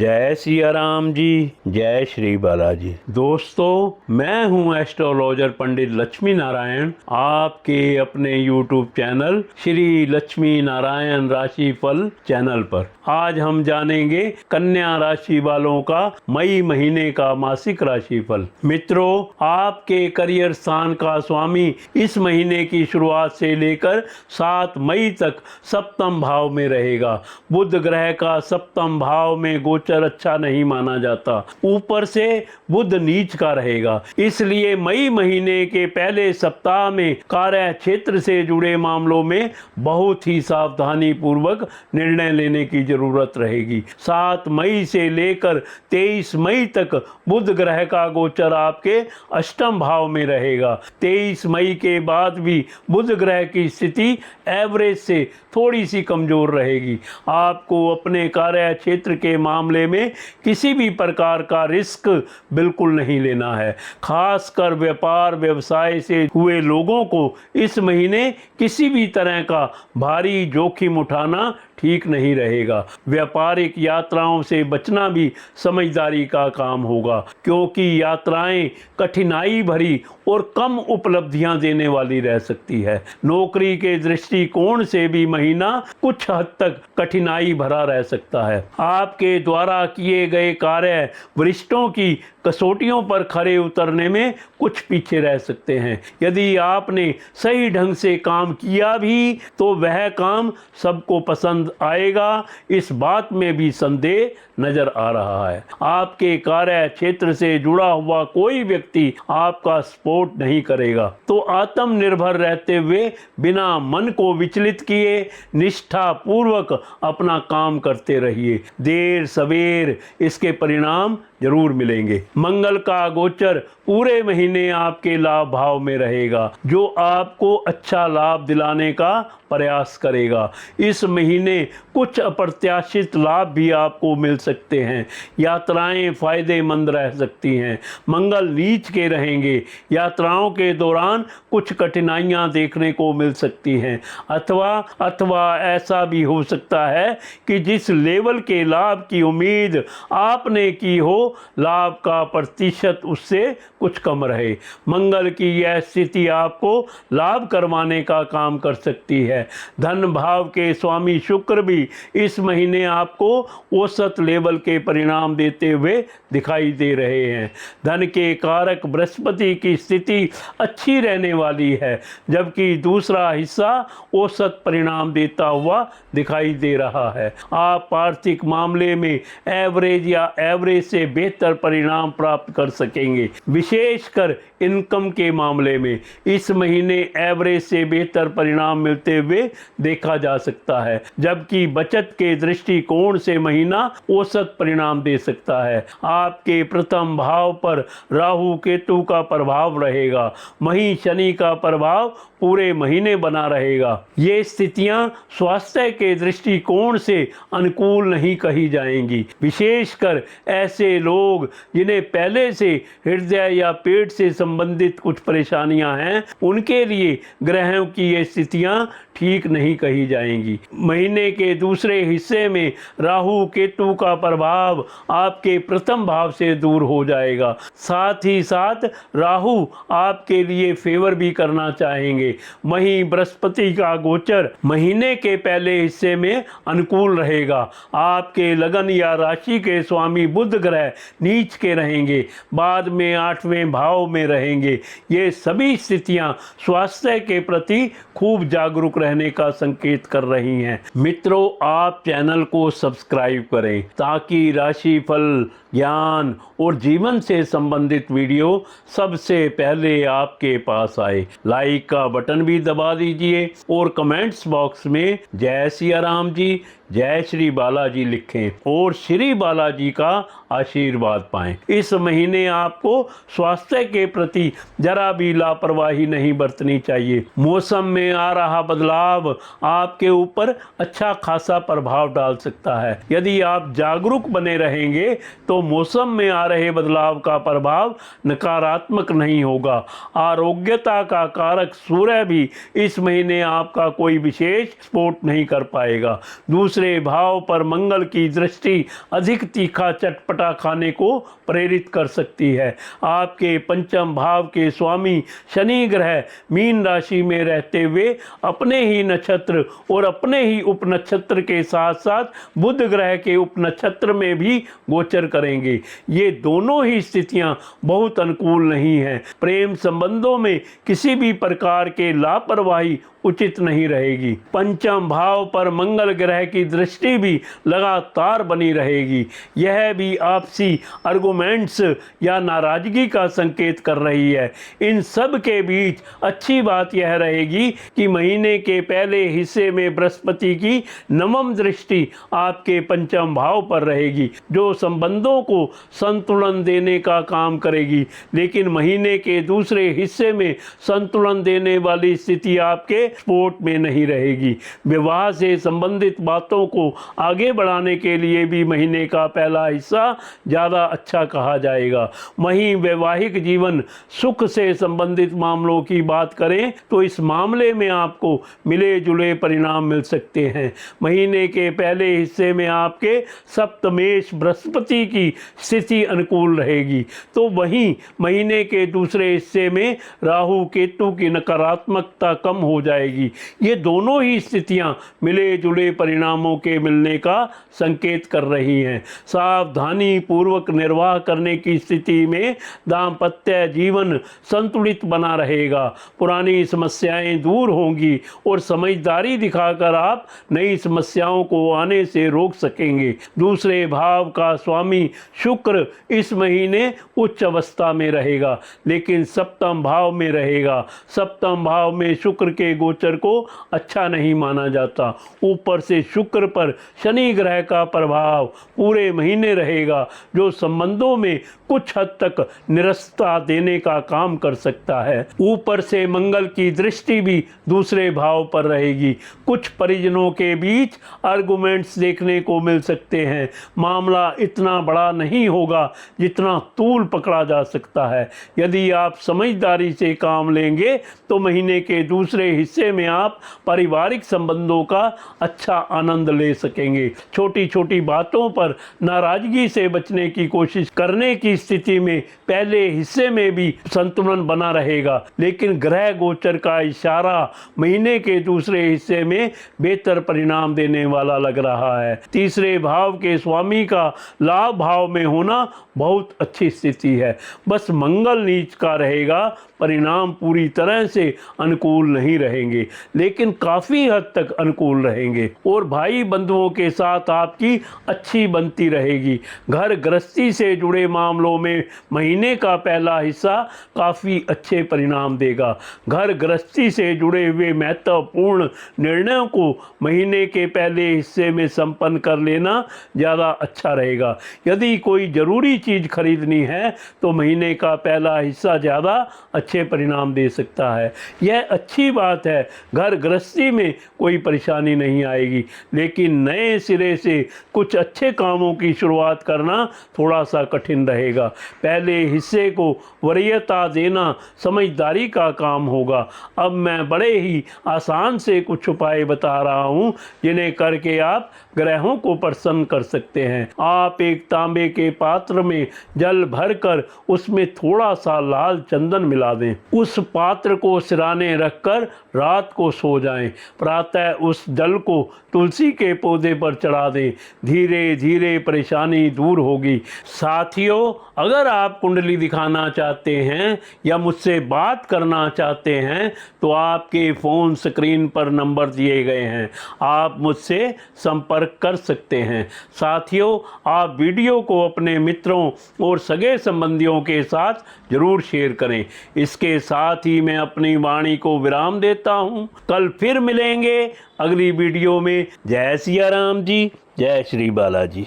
जय सिया राम जी, जय श्री बालाजी। दोस्तों, मैं हूं एस्ट्रोलॉजर पंडित लक्ष्मी नारायण, आपके अपने YouTube चैनल श्री लक्ष्मी नारायण राशि फल चैनल पर। आज हम जानेंगे कन्या राशि वालों का मई महीने का मासिक राशि फल। मित्रों, आपके करियर स्थान का स्वामी इस महीने की शुरुआत से लेकर 7 मई तक सप्तम भाव में रहेगा। बुध ग्रह का सप्तम भाव में गोचर अच्छा नहीं माना जाता, ऊपर से बुध नीच का रहेगा। इसलिए मई महीने के पहले सप्ताह में कार्य क्षेत्र से जुड़े मामलों में बहुत ही सावधानी पूर्वक निर्णय लेने की जरूरत रहेगी। 7 मई से लेकर 23 मई तक बुध ग्रह का गोचर आपके अष्टम भाव में रहेगा। 23 मई के बाद भी बुध ग्रह की स्थिति एवरेज से थोड़ी सी कमजोर रहेगी। आपको अपने कार्य क्षेत्र के मामले में किसी भी प्रकार का रिस्क बिल्कुल नहीं लेना है। खासकर व्यापार व्यवसाय से हुए लोगों को इस महीने किसी भी तरह का भारी जोखिम उठाना ठीक नहीं रहेगा। व्यापारिक यात्राओं से बचना भी समझदारी का काम होगा, क्योंकि यात्राएं कठिनाई भरी और कम उपलब्धियां देने वाली रह सकती है। नौकरी के दृष्टिकोण से भी महीना कुछ हद तक कठिनाई भरा रह सकता है। आपके द्वारा किए गए कार्य वरिष्ठों की कसौटियों पर खरे उतरने में कुछ पीछे रह सकते हैं। यदि आपने सही ढंग से काम किया भी तो वह काम सबको पसंद आएगा, इस बात में भी संदेह नजर आ रहा है। आपके कार्य क्षेत्र से जुड़ा हुआ कोई व्यक्ति आपका सपोर्ट नहीं करेगा, तो आत्मनिर्भर रहते हुए बिना मन को विचलित किए निष्ठा पूर्वक अपना काम करते रहिए। देर सवेर इसके परिणाम जरूर मिलेंगे। मंगल का गोचर पूरे महीने आपके लाभ भाव में रहेगा, जो आपको अच्छा लाभ दिलाने का प्रयास करेगा। इस महीने कुछ अप्रत्याशित लाभ भी आपको मिल सकते हैं। यात्राएं फायदेमंद रह सकती हैं। मंगल नीच के रहेंगे। यात्राओं के दौरान कुछ कठिनाइयां देखने को मिल सकती हैं, अथवा ऐसा भी हो सकता है कि जिस लेवल के लाभ की उम्मीद आपने की हो, लाभ का प्रतिशत उससे कुछ कम रहे। मंगल की यह स्थिति आपको लाभ करवाने का काम कर सकती है। धन भाव के स्वामी शुक्र भी इस महीने आपको औसत लेवल के परिणाम देते हुए दिखाई दे रहे हैं। धन के कारक बृहस्पति की स्थिति अच्छी रहने वाली है, जबकि दूसरा हिस्सा औसत परिणाम देता हुआ दिखाई दे रहा है। आप आर्थिक मामले में एवरेज या एवरेज से बेहतर परिणाम प्राप्त कर सकेंगे। विशेषकर इनकम के मामले में इस महीने एवरेज से बेहतर परिणाम मिलते हुए देखा जा सकता है, जबकि बचत के दृष्टिकोण से महीना औसत परिणाम दे सकता है। आपके प्रथम भाव पर राहु केतु का प्रभाव रहेगा। वहीं शनि का प्रभाव पूरे महीने बना रहेगा। ये स्थितियां स्वास्थ्य के दृष्टिकोण से अनुकूल नहीं कही जाएंगी। विशेषकर ऐसे लोग जिन्हें पहले से हृदय या पेट से संबंधित कुछ परेशानियां हैं, उनके लिए ग्रहों की ये स्थितियां ठीक नहीं कही जाएंगी। महीने के दूसरे हिस्से में राहु केतु का प्रभाव आपके प्रथम भाव से दूर हो जाएगा। साथ ही साथ राहु आपके लिए फेवर भी करना चाहेंगे। वहीं बृहस्पति का गोचर महीने के पहले हिस्से में अनुकूल रहेगा। आपके लगन या राशि के स्वामी बुध ग्रह नीच के रहेंगे, बाद में 8वें भाव में रहेंगे। ये सभी स्थितियां स्वास्थ्य के प्रति खूब जागरूक रहने का संकेत कर रही हैं। मित्रों, आप चैनल को सब्सक्राइब करें ताकि राशि फल, ज्ञान और जीवन से संबंधित वीडियो सबसे पहले आपके पास आए। लाइक का बटन भी दबा दीजिए और कमेंट्स बॉक्स में जय सिया राम जी, जय श्री बालाजी लिखें और श्री बालाजी का आशीर्वाद पाएं। इस महीने आपको स्वास्थ्य के प्रति जरा भी लापरवाही नहीं बरतनी चाहिए। मौसम में आ रहा बदलाव आपके ऊपर अच्छा खासा प्रभाव डाल सकता है। यदि आप जागरूक बने रहेंगे तो मौसम में आ रहे बदलाव का प्रभाव नकारात्मक नहीं होगा। आरोग्यता का कारक सूर्य भी इस महीने आपका कोई विशेष सपोर्ट नहीं कर पाएगा। दूसरी दूसरे भाव पर मंगल की दृष्टि अधिक तीखा चटपटा खाने को प्रेरित कर सकती है। आपके पंचम भाव के स्वामी शनि ग्रह मीन राशि में रहते हुए अपने ही नक्षत्र और अपने ही उपनक्षत्र के साथ साथ बुध ग्रह के उपनक्षत्र में भी गोचर करेंगे। ये दोनों ही स्थितियां बहुत अनुकूल नहीं हैं। प्रेम संबंधों में किसी भी प्रकार के लापरवाही उचित नहीं रहेगी। पंचम भाव पर मंगल ग्रह की दृष्टि भी लगातार बनी रहेगी। यह भी आपसी आर्गुमेंट्स या नाराजगी का संकेत कर रही है। इन सब के बीच अच्छी बात यह रहेगी कि महीने के पहले हिस्से में बृहस्पति की नवम दृष्टि आपके पंचम भाव पर रहेगी, जो संबंधों को संतुलन देने का काम करेगी। लेकिन महीने के दूसरे हिस्से में संतुलन देने वाली स्थिति आपके स्पोर्ट में नहीं रहेगी। विवाह से संबंधित बातों को आगे बढ़ाने के लिए भी महीने का पहला हिस्सा ज़्यादा अच्छा कहा जाएगा। वहीं वैवाहिक जीवन सुख से संबंधित मामलों की बात करें तो इस मामले में आपको मिले जुले परिणाम मिल सकते हैं। महीने के पहले हिस्से में आपके सप्तमेश बृहस्पति की स्थिति अनुकूल रहेगी, तो वहीं महीने के दूसरे हिस्से में राहु केतु की नकारात्मकता कम हो जाएगी। ये दोनों ही स्थितियां मिले जुले परिणामों के मिलने का संकेत कर रही हैं। सावधानी पूर्वक निर्वाह करने की स्थिति में दाम्पत्य जीवन संतुलित बना रहेगा। पुरानी समस्याएं दूर होंगी और समझदारी दिखाकर आप नई समस्याओं को आने से रोक सकेंगे। दूसरे भाव का स्वामी शुक्र इस महीने उच्च अवस्था में रहेगा, लेकिन सप्तम भाव में रहेगा। सप्तम भाव में शुक्र के गोचर को अच्छा नहीं माना जाता। ऊपर से शुक्र पर शनि ग्रह का प्रभाव पूरे महीने रहेगा, जो संबंधों में कुछ हद तक निरस्ता देने का काम कर सकता है। ऊपर से मंगल की दृष्टि भी दूसरे भाव पर रहेगी। कुछ परिजनों के बीच आर्गुमेंट्स देखने को मिल सकते हैं। मामला इतना बड़ा नहीं होगा जितना तूल पकड़ा जा सकता है। यदि आप समझदारी से काम लेंगे तो महीने के दूसरे हिस्से में आप पारिवारिक संबंधों का अच्छा आनंद ले सकेंगे। छोटी छोटी बातों पर नाराजगी से बचने की कोशिश करने की स्थिति में पहले हिस्से में भी संतुलन बना रहेगा, लेकिन ग्रह गोचर का इशारा महीने के दूसरे हिस्से में बेहतर परिणाम देने वाला लग रहा है। तीसरे भाव के स्वामी का लाभ भाव में होना बहुत अच्छी स्थिति है। बस मंगल नीच का रहेगा, परिणाम पूरी तरह से अनुकूल नहीं रहेंगे, लेकिन काफ़ी हद तक अनुकूल रहेंगे। और भाई बंधुओं के साथ आपकी अच्छी बनती रहेगी। घर गृहस्थी से जुड़े मामलों में महीने का पहला हिस्सा काफ़ी अच्छे परिणाम देगा। घर गृहस्थी से जुड़े हुए महत्वपूर्ण निर्णयों को महीने के पहले हिस्से में संपन्न कर लेना ज़्यादा अच्छा रहेगा। यदि कोई ज़रूरी चीज़ खरीदनी है तो महीने का पहला हिस्सा ज़्यादा अच्छे परिणाम दे सकता है। यह अच्छी बात है। घर गृहस्थी में कोई परेशानी नहीं आएगी, लेकिन नए सिरे से कुछ अच्छे कामों की शुरुआत करना थोड़ा सा कठिन रहेगा। पहले हिस्से को वरीयता देना समझदारी का काम होगा। अब मैं बड़े ही आसान से कुछ उपाय बता रहा हूं, जिन्हें करके आप ग्रहों को प्रसन्न कर सकते हैं। आप एक तांबे के पात्र में जल भरकर उसमें थोड़ा सा लाल चंदन मिला दें। उस पात्र को सिराने रखकर रात को सो जाएं। प्रातः उस जल को तुलसी के पौधे पर चढ़ा दें। धीरे धीरे परेशानी दूर होगी। साथियों, अगर आप कुंडली दिखाना चाहते हैं या मुझसे बात करना चाहते हैं तो आपके फ़ोन स्क्रीन पर नंबर दिए गए हैं, आप मुझसे संपर्क कर सकते हैं। साथियों, आप वीडियो को अपने मित्रों और सगे संबंधियों के साथ जरूर शेयर करें। इसके साथ ही मैं अपनी वाणी को विराम देता हूं। कल फिर मिलेंगे अगली वीडियो में। जय सिया राम जी, जय श्री बालाजी।